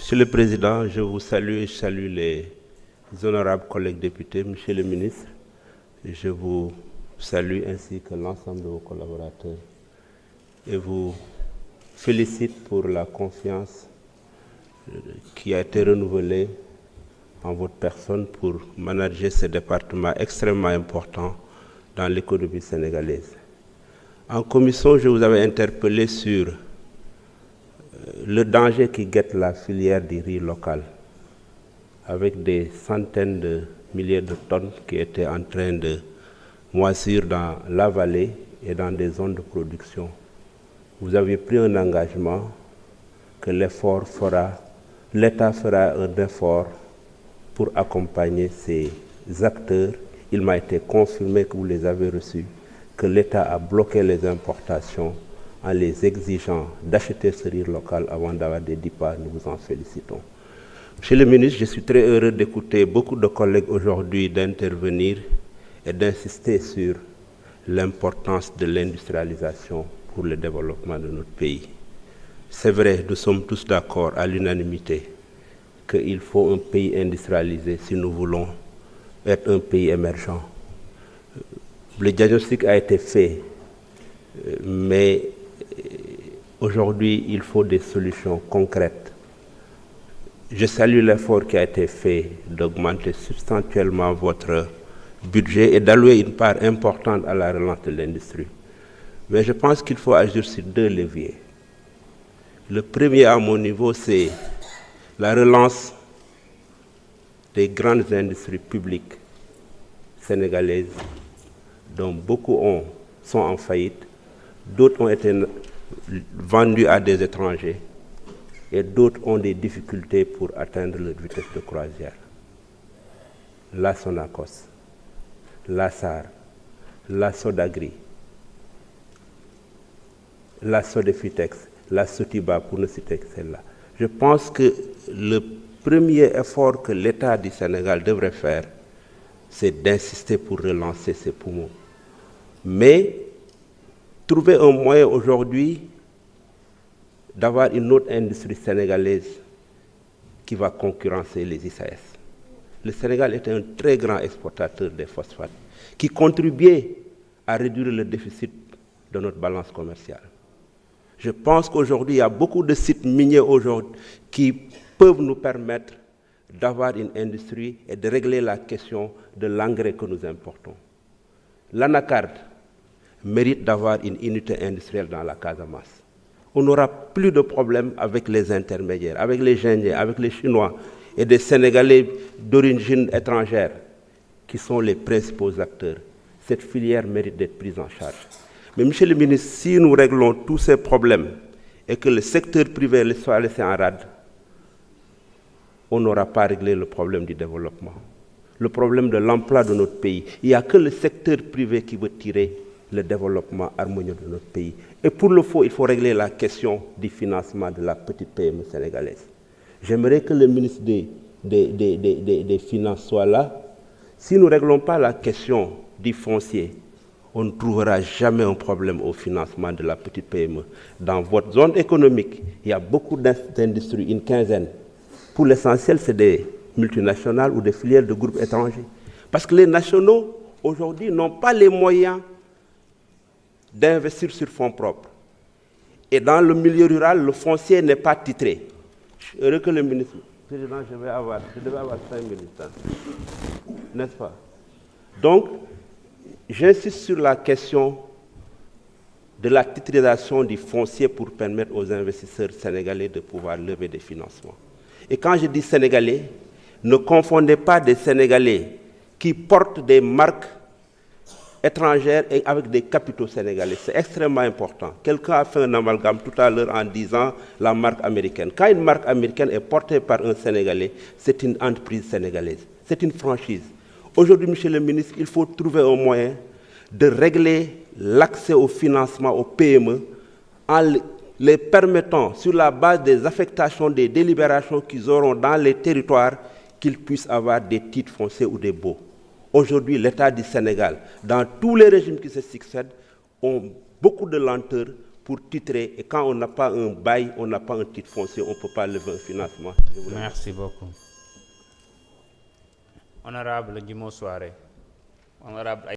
Monsieur le Président, je vous salue et je salue les honorables collègues députés. Monsieur le ministre, je vous salue ainsi que l'ensemble de vos collaborateurs et vous félicite pour la confiance qui a été renouvelée en votre personne pour manager ce département extrêmement important dans l'économie sénégalaise. En commission, je vous avais interpellé sur le danger qui guette la filière du riz local, avec des centaines de milliers de tonnes qui étaient en train de moisir dans la vallée et dans des zones de production. Vous avez pris un engagement que l'État fera un effort pour accompagner ces acteurs. Il m'a été confirmé que vous les avez reçus, que l'État a bloqué les importations en les exigeant d'acheter ce riz local avant d'avoir des DIPA. Nous vous en félicitons. Monsieur le ministre, je suis très heureux d'écouter beaucoup de collègues aujourd'hui d'intervenir et d'insister sur l'importance de l'industrialisation pour le développement de notre pays. C'est vrai, nous sommes tous d'accord à l'unanimité qu'il faut un pays industrialisé si nous voulons être un pays émergent. Le diagnostic a été fait, mais aujourd'hui, il faut des solutions concrètes. Je salue l'effort qui a été fait d'augmenter substantiellement votre budget et d'allouer une part importante à la relance de l'industrie. Mais je pense qu'il faut agir sur deux leviers. Le premier, à mon niveau, c'est la relance des grandes industries publiques sénégalaises, dont beaucoup sont en faillite, d'autres ont été vendus à des étrangers et d'autres ont des difficultés pour atteindre leur vitesse de croisière. La Sonacos, la SAR, la Sodagri, la Sodefitex, la Sotiba, pour ne citer que celle-là. Je pense que le premier effort que l'État du Sénégal devrait faire, c'est d'insister pour relancer ses poumons. Mais trouver un moyen aujourd'hui d'avoir une autre industrie sénégalaise qui va concurrencer les ISAS. Le Sénégal est un très grand exportateur des phosphates qui contribuait à réduire le déficit de notre balance commerciale. Je pense qu'aujourd'hui, il y a beaucoup de sites miniers aujourd'hui qui peuvent nous permettre d'avoir une industrie et de régler la question de l'engrais que nous importons. L'Anacarde mérite d'avoir une unité industrielle dans la Casamance. On n'aura plus de problème avec les intermédiaires, avec les Indiens, avec les Chinois et des Sénégalais d'origine étrangère qui sont les principaux acteurs. Cette filière mérite d'être prise en charge. Mais monsieur le ministre, si nous réglons tous ces problèmes et que le secteur privé soit laissé en rade, on n'aura pas réglé le problème du développement, le problème de l'emploi de notre pays. Il n'y a que le secteur privé qui veut tirer le développement harmonieux de notre pays. Et pour le faut, il faut régler la question du financement de la petite PME sénégalaise. J'aimerais que le ministre des Finances soit là. Si nous ne réglons pas la question du foncier, on ne trouvera jamais un problème au financement de la petite PME. Dans votre zone économique, il y a beaucoup d'industries, une quinzaine. Pour l'essentiel, c'est des multinationales ou des filiales de groupes étrangers. Parce que les nationaux, aujourd'hui, n'ont pas les moyens d'investir sur fonds propres. Et dans le milieu rural, le foncier n'est pas titré. Je suis heureux que le ministre... Président, je devais avoir 5 minutes, n'est-ce pas? Donc, j'insiste sur la question de la titrisation du foncier pour permettre aux investisseurs sénégalais de pouvoir lever des financements. Et quand je dis sénégalais, ne confondez pas des Sénégalais qui portent des marques étrangères et avec des capitaux sénégalais. C'est extrêmement important. Quelqu'un a fait un amalgame tout à l'heure en disant la marque américaine. Quand une marque américaine est portée par un Sénégalais, c'est une entreprise sénégalaise. C'est une franchise. Aujourd'hui, monsieur le ministre, il faut trouver un moyen de régler l'accès au financement aux PME en les permettant, sur la base des affectations, des délibérations qu'ils auront dans les territoires, qu'ils puissent avoir des titres fonciers ou des baux. Aujourd'hui, l'État du Sénégal, dans tous les régimes qui se succèdent, ont beaucoup de lenteur pour titrer. Et quand on n'a pas un bail, on n'a pas un titre foncier, on ne peut pas lever un financement. Merci beaucoup. Honorable Guimond Souaré. Honorable